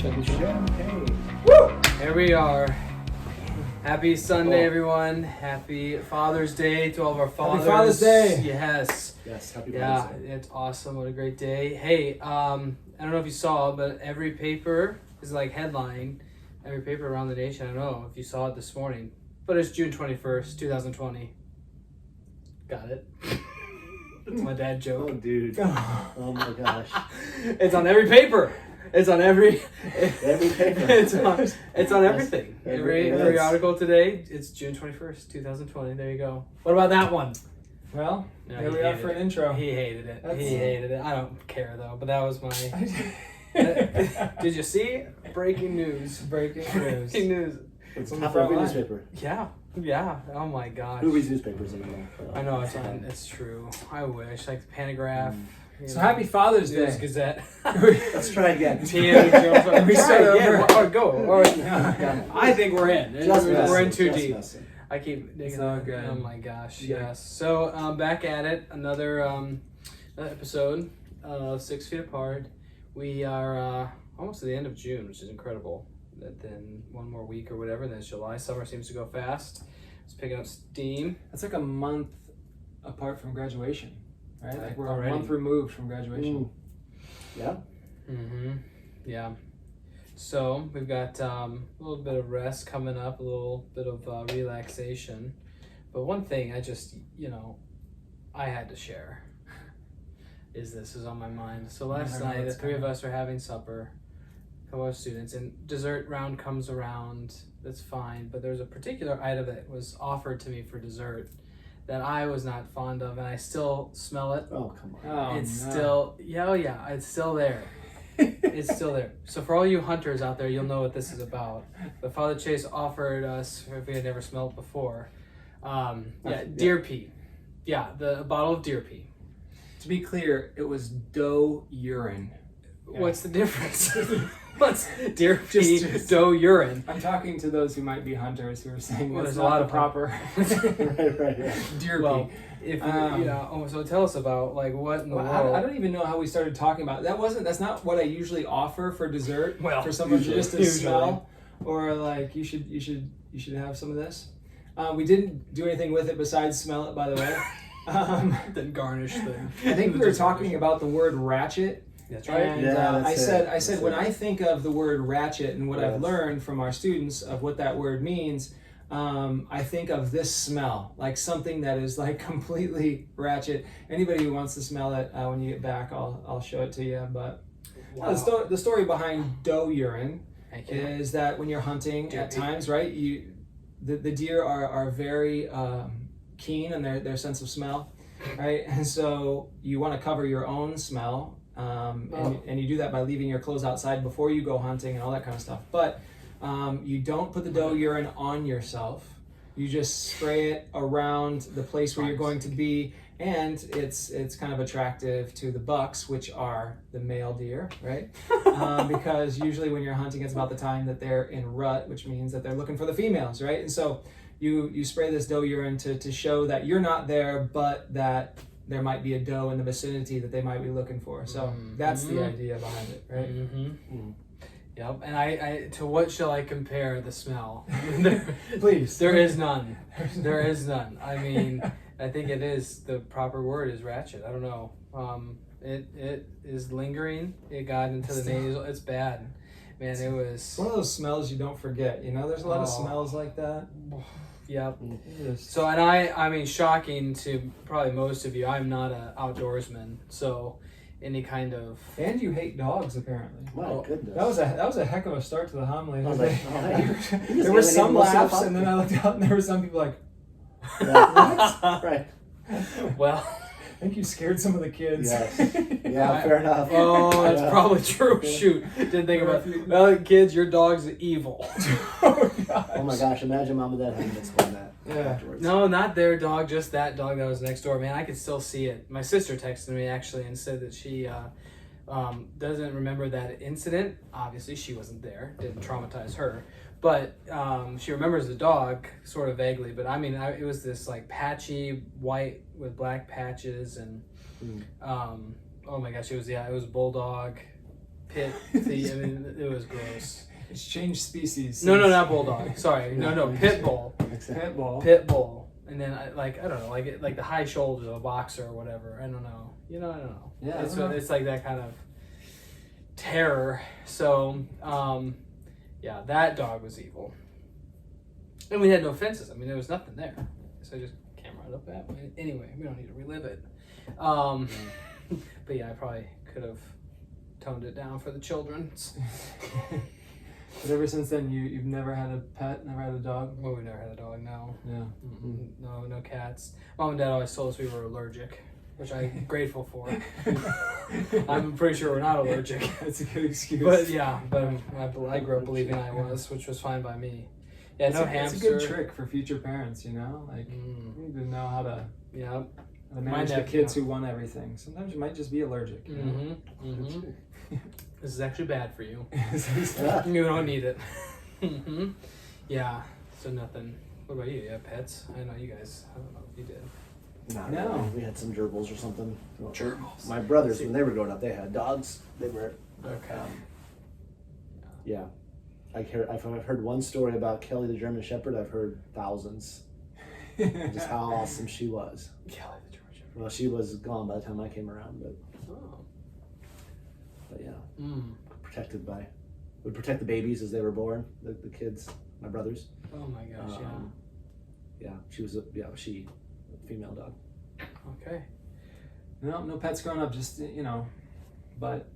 Chucky Champagne. Woo! Here we are. Happy Sunday, everyone. Happy Father's Day to all of our fathers. Happy Father's Day. Yes. Yes, happy Father's Day. Yeah, it's awesome. What a great day. Hey, I don't know if you saw, but every paper is like headline. Every paper around the nation. I don't know if you saw it this morning, but it's June 21st, 2020. Got it? That's my dad joke. Oh, dude. Oh my gosh. It's on every paper. It's on every paper. It's on everything. Every article today. It's June 21st, 2020. There you go. What about that one? Well, No, here we are for an intro. He hated it. That's- He hated it. I don't care though. But that was my. Did you see? Breaking news. Breaking news. Breaking news. It's From top the of every front newspaper. Yeah. Oh my gosh. Who reads newspapers anymore? I know it's on. It's true. I wish like the Panagraph. So happy Father's News Day. Gazette. Let's try again. We start over. Go. Or, I think we're in. Just We're in messing, too just deep. messing. I keep digging. It's all good. Oh my gosh, Yeah. yes. So back at it, another episode of 6 Feet Apart. We are almost at the end of June, which is incredible. Then one more week or whatever, then it's July. Summer seems to go fast. It's picking up steam. That's like a month apart from graduation, right? Like we're Already. a month removed from graduation. Yeah? Mm-hmm. Yeah. So we've got a little bit of rest coming up, a little bit of relaxation. But one thing I just, I had to share is this is on my mind. So last night, the three of us are having supper, a couple of students, and dessert round comes around. That's fine. But there's a particular item that was offered to me for dessert that I was not fond of, and I still smell it. Oh, come on. Oh, It's no. still, it's still there. It's still there. So for all you hunters out there, you'll know what this is about. But Father Chase offered us, if we had never smelled it before, deer pee. Yeah, the bottle of deer pee. To be clear, it was doe urine. Yeah. What's the difference? What's deer pee, Just- doe urine? I'm talking to those who might be hunters who are saying Well, that's there's a not lot the of proper right. Yeah. deer Well, pee. if you, so tell us about like what in the Well, world. I don't even know how we started talking about it. That's not what I usually offer for dessert. Well, for someone usually. just to Usually. smell, or like you should have some of this. We didn't do anything with it besides smell it, by the way. Then garnish the. I think we were talking about the word ratchet. That's right. And Yeah, I that's said, it. I said, That's when it. I think of the word ratchet and what I've Yes. learned from our students of what that word means, I think of this smell, like something that is like completely ratchet. Anybody who wants to smell it, when you get back, I'll show it to you. But Wow. the story behind doe urine Thank you. is that when you're hunting Deer at pee. times, right, the deer are very keen in their sense of smell, right? And so you want to cover your own smell, and you do that by leaving your clothes outside before you go hunting and all that kind of stuff. But you don't put the doe urine on yourself. You just spray it around the place where you're going to be, and it's kind of attractive to the bucks, which are the male deer, right? Because usually when you're hunting, it's about the time that they're in rut, which means that they're looking for the females, right? And so you spray this doe urine to show that you're not there, but that there might be a doe in the vicinity that they might be looking for. So that's the idea behind it, right? Mm-hmm. Yep. And I to what shall I compare the smell? Please. There is none. There is none. I mean, I think it is the proper word is ratchet. I don't know. It is lingering. It got into the nasal. It's bad, man. It was. It's one of those smells you don't forget. You know, there's a lot of Oh. smells like that. Yep. Just- So and I mean, shocking to probably most of you. I'm not an outdoorsman, so any kind of. And you hate dogs, apparently. My Oh, goodness. That was a heck of a start to the homily. I was like, oh, hey, you just There were some alienated most of the laughs, and then I looked out, and there were some people like, Yeah. Right. Well. I think you scared some of the kids. Yes. Yeah, fair enough. Oh, that's Yeah. probably true. Shoot, didn't think about it. Well, kids, your dog's evil. Oh, gosh. Oh my gosh, imagine mom and dad having to explain that Yeah. afterwards. No, not their dog, just that dog that was next door. Man, I could still see it. My sister texted me actually and said that she doesn't remember that incident. Obviously, she wasn't there. Didn't traumatize her. But she remembers the dog sort of vaguely. But I mean, it was this like patchy white with black patches and oh my gosh, it was bulldog. pit. I mean, it was gross. It's changed species. No, not bulldog. Sorry, no, pit bull. Pit bull. Pit bull. And then I don't know, like the high shoulders of a boxer or whatever. I don't know. I don't know. Yeah, it's like that kind of terror. So, yeah, that dog was evil. And we had no fences. I mean, there was nothing there. So I just came right up that way. Anyway, we don't need to relive it. But yeah, I probably could have toned it down for the children. But ever since then, you've never had a pet, never had a dog? Well, we never had a dog, no. Yeah. No cats. Mom and Dad always told us we were allergic, which I'm grateful for. I'm pretty sure we're not allergic. That's a good excuse. But yeah, I grew up believing I was, which was fine by me. Yeah, no hamster. It's a good trick for future parents, you know? Like, you need to know how to manage the kids who want everything. Sometimes you might just be allergic. You know? This is actually bad for you. You don't need it. Yeah, so nothing. What about you? You have pets? I know you guys. I don't know if you did. No. We had some gerbils or something. Gerbils. My brothers, when they were growing up, they had dogs. They were Okay. Yeah. I've heard one story about Kelly the German Shepherd. I've heard thousands. Just how awesome she was. Kelly the German Shepherd. Well, she was gone by the time I came around, but yeah. Would protect the babies as they were born, the kids, my brothers. Oh my gosh, Yeah, she was a female dog. Okay. No pets growing up, just, but,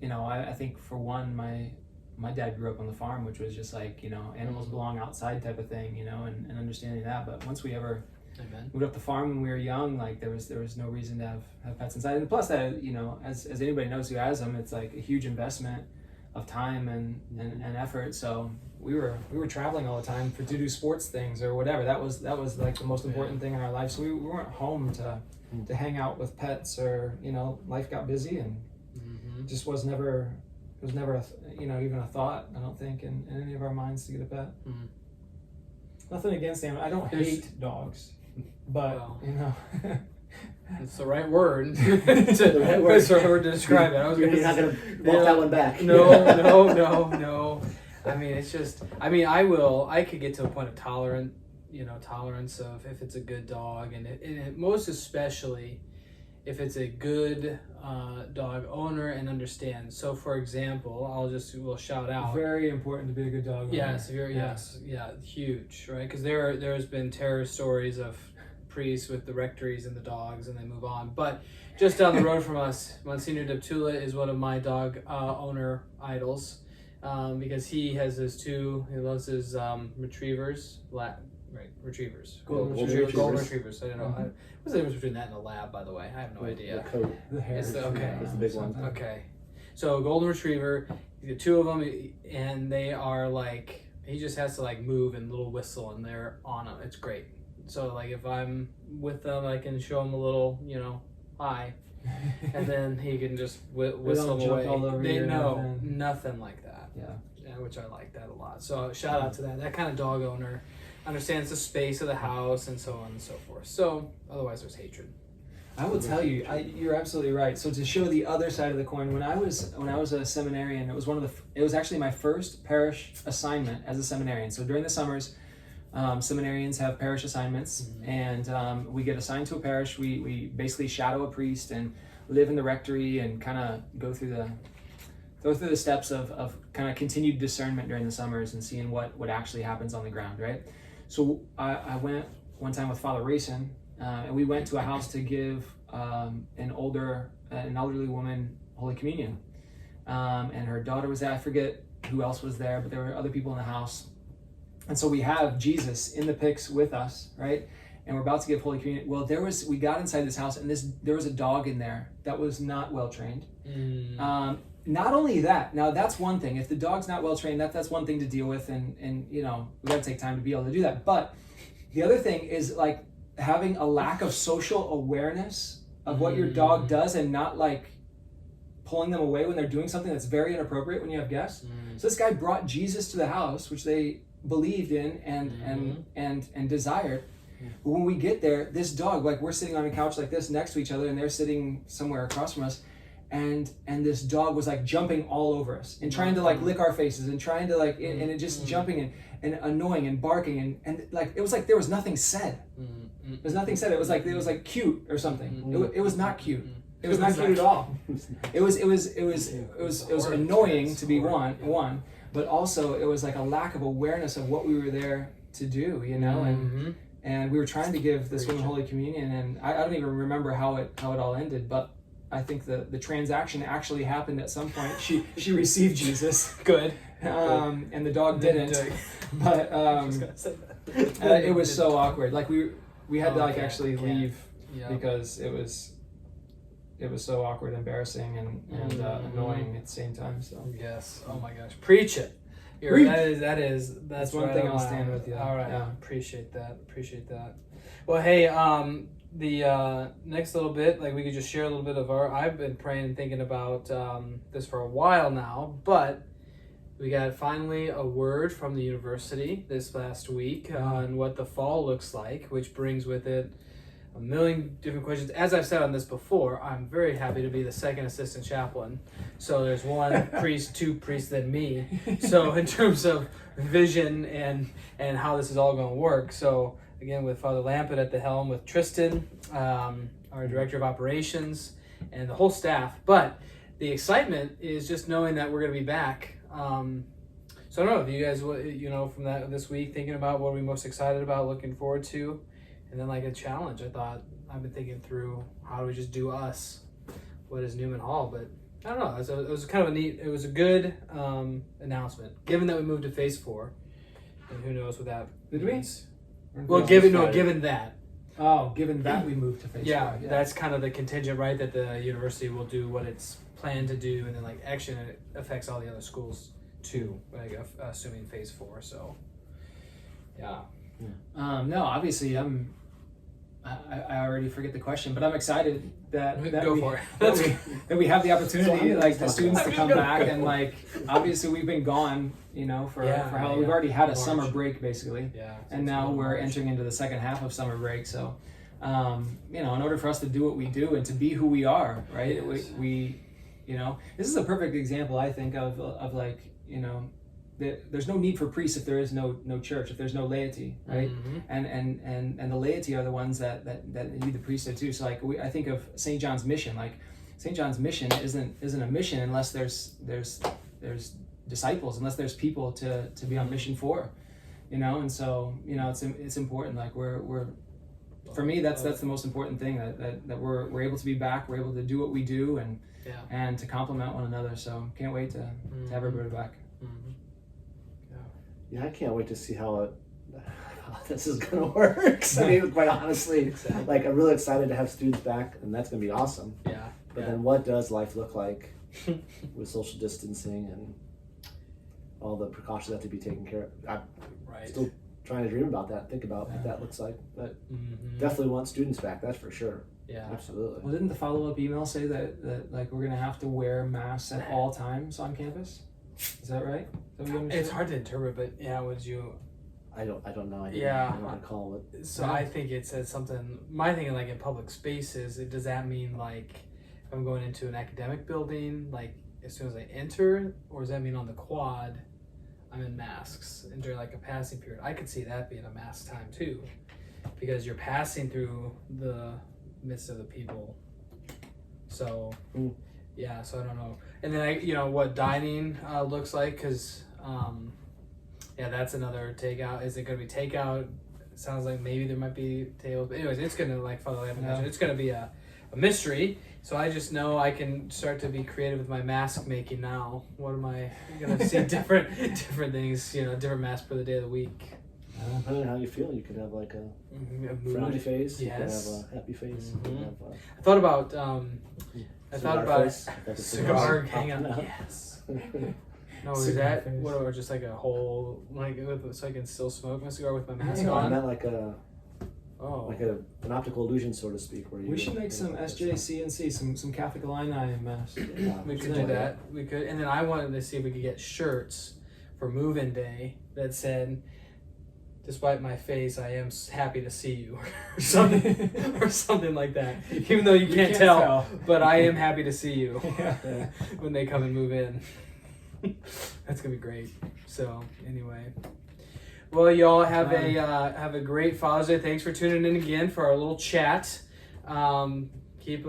I think for one, my dad grew up on the farm, which was just like, animals belong outside type of thing, and understanding that. But once we ever moved up the farm when we were young, like there was no reason to have pets inside. And plus that, as anybody knows who has them, it's like a huge investment of time and effort. So we were traveling all the time to do sports things or whatever. That was like the most important thing in our life. So we weren't home to hang out with pets, or life got busy, and just was never even a thought, I don't think, in any of our minds to get a pet. Nothing against them. I don't hate dogs, but it's the right word. It's the right word to describe it. You're not gonna walk that one back. No. I mean, it's just. I mean, I could get to a point of tolerance of if it's a good dog, and most especially if it's a good dog owner and understands. So, for example, we'll shout out. Very important to be a good dog owner. Yes, huge, right? Because there's been terror stories of priests with the rectories and the dogs, and they move on. But just down the road from us, Monsignor Deptula is one of my dog owner idols, because he has his he loves his retrievers, retrievers. Golden retrievers. I don't know. What's the difference between that and a lab, by the way? I have no idea. The coat. The hair. It's the big one. Okay. So golden retriever, you get two of them, and they are like, he just has to like move and little whistle, and they're on him. It's great. So like if I'm with them, I can show them a little, hi, and then he can just whistle them away. Nothing like that. Yeah, which I like that a lot. So shout out to that. That kind of dog owner understands the space of the house and so on and so forth. So otherwise there's hatred. I will tell you, you're absolutely right. So to show the other side of the coin, when I was a seminarian, it was actually my first parish assignment as a seminarian. So during the summers, seminarians have parish assignments, and we get assigned to a parish. We basically shadow a priest and live in the rectory and kind of go through the steps of kind of continued discernment during the summers and seeing what actually happens on the ground, right? So I went one time with Father Rayson, and we went to a house to give an elderly woman Holy Communion, and her daughter was there. I forget who else was there, but there were other people in the house. And so we have Jesus in the pics with us, right? And we're about to give Holy Communion. Well, we got inside this house, and there was a dog in there that was not well trained. Not only that, now that's one thing. If the dog's not well trained, that's one thing to deal with, and we got to take time to be able to do that. But the other thing is like having a lack of social awareness of what your dog does, and not like pulling them away when they're doing something that's very inappropriate when you have guests. So this guy brought Jesus to the house, which they believed in and desired. But when we get there, this dog, like we're sitting on a couch like this next to each other, and they're sitting somewhere across from us, and this dog was like jumping all over us and trying to like lick our faces and trying to like and it just jumping and annoying and barking and like it was like there was nothing said. There was nothing said. It was like cute or something. It was not cute. It was not cute at all. It was annoying to be one, but also it was like a lack of awareness of what we were there to do, you know, and we were trying to give this woman Holy Communion, and I don't even remember how it all ended, but I think the transaction actually happened at some point. She received Jesus. Good. And the dog didn't. But it was so awkward. Like we had to like actually leave because it was so awkward, embarrassing, and annoying at the same time. So yes. Oh my gosh. Preach it. That's one right thing on I'll line. stand with you. All right. Yeah. Appreciate that. Well, hey, the next little bit, like we could just share a little bit of I've been praying and thinking about this for a while now, but we got finally a word from the university this last week on what the fall looks like, which brings with it a million different questions. As I've said on this before, I'm very happy to be the second assistant chaplain. So there's one priest, two priests, then me. So in terms of vision and how this is all going to work. So again, with Father Lampett at the helm, with Tristan, our director of operations, and the whole staff. But the excitement is just knowing that we're going to be back. So I don't know, do you guys, from this week, thinking about what are we most excited about, looking forward to? And then like a challenge, I've been thinking through how do we just do us? What is Newman Hall? But I don't know, it was kind of it was a good announcement, given that we moved to phase 4. And who knows what that means. Well, given that. Oh, given that we moved to phase 4. Yeah, that's kind of the contingent, right? That the university will do what it's planned to do, and then like action it affects all the other schools too, like assuming phase 4. So, yeah. No, obviously I already forget the question, but I'm excited that we have the opportunity, like the students to come back, and like obviously we've been gone, for how long? We've already had a summer break basically, and now we're entering into the second half of summer break. So, in order for us to do what we do and to be who we are, right? Yes. We this is a perfect example, I think, of like there's no need for priests if there is no church, if there's no laity, right? And the laity are the ones that need the priesthood too. So like I think of St. John's mission. Like St. John's mission isn't a mission unless there's disciples, unless there's people to be on mission for, And so it's important. Like we're for me that's the most important thing, that we're able to be back. We're able to do what we do and to complement one another. So can't wait to have everybody back. Yeah, I can't wait to see how this is going to work. I mean, quite honestly, like I'm really excited to have students back, and that's going to be awesome. Yeah. But then what does life look like with social distancing and all the precautions that have to be taken care of? I'm still trying to dream about that, think about what that looks like. But definitely want students back, that's for sure. Yeah. Absolutely. Well, didn't the follow-up email say that like we're going to have to wear masks at all times on campus? Is that right? It's hard to interpret, but I don't know. I don't recall it. So I think it says something. My thing, like in public spaces, does that mean like if I'm going into an academic building, like as soon as I enter, or does that mean on the quad, I'm in masks and during like a passing period? I could see that being a mask time too, because you're passing through the midst of the people. So. Yeah, so I don't know. And then what dining looks like, because that's another takeout. Is it going to be takeout? It sounds like maybe there might be tables, but anyways, it's going to, like Father Lampett mentioned, it's going to be a mystery. So I just know I can start to be creative with my mask making now. What am I going to see? different things, different masks for the day of the week. Depending on how you feel, you could have like a frowny face. Yes. You could have a happy face. I thought about cigar hang out. Yes. No, is that what, or just like a whole so I can still smoke my cigar with my mask on? I meant like an optical illusion, so to speak. Where we should make some SJC&C, some Catholic Illini masks. We could do that. We could, and then I wanted to see if we could get shirts for move-in day that said despite my face, I am happy to see you, or something, or something like that. Even though you can't tell, but I am happy to see you when they come and move in. That's gonna be great. So anyway, well, y'all have a great Father's Day. Thanks for tuning in again for our little chat. Keep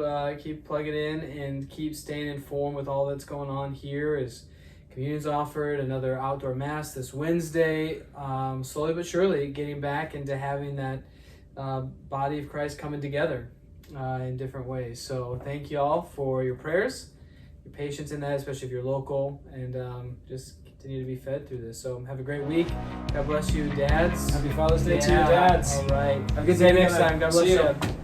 plugging in and keep staying informed with all that's going on here. As communion's offered, another outdoor mass this Wednesday. Slowly but surely getting back into having that body of Christ coming together in different ways. So thank you all for your prayers, your patience in that, especially if you're local, and just continue to be fed through this. So have a great week. God bless you, dads. Happy Father's Day to you, dads. All right. Have a good See you day next time. God bless you.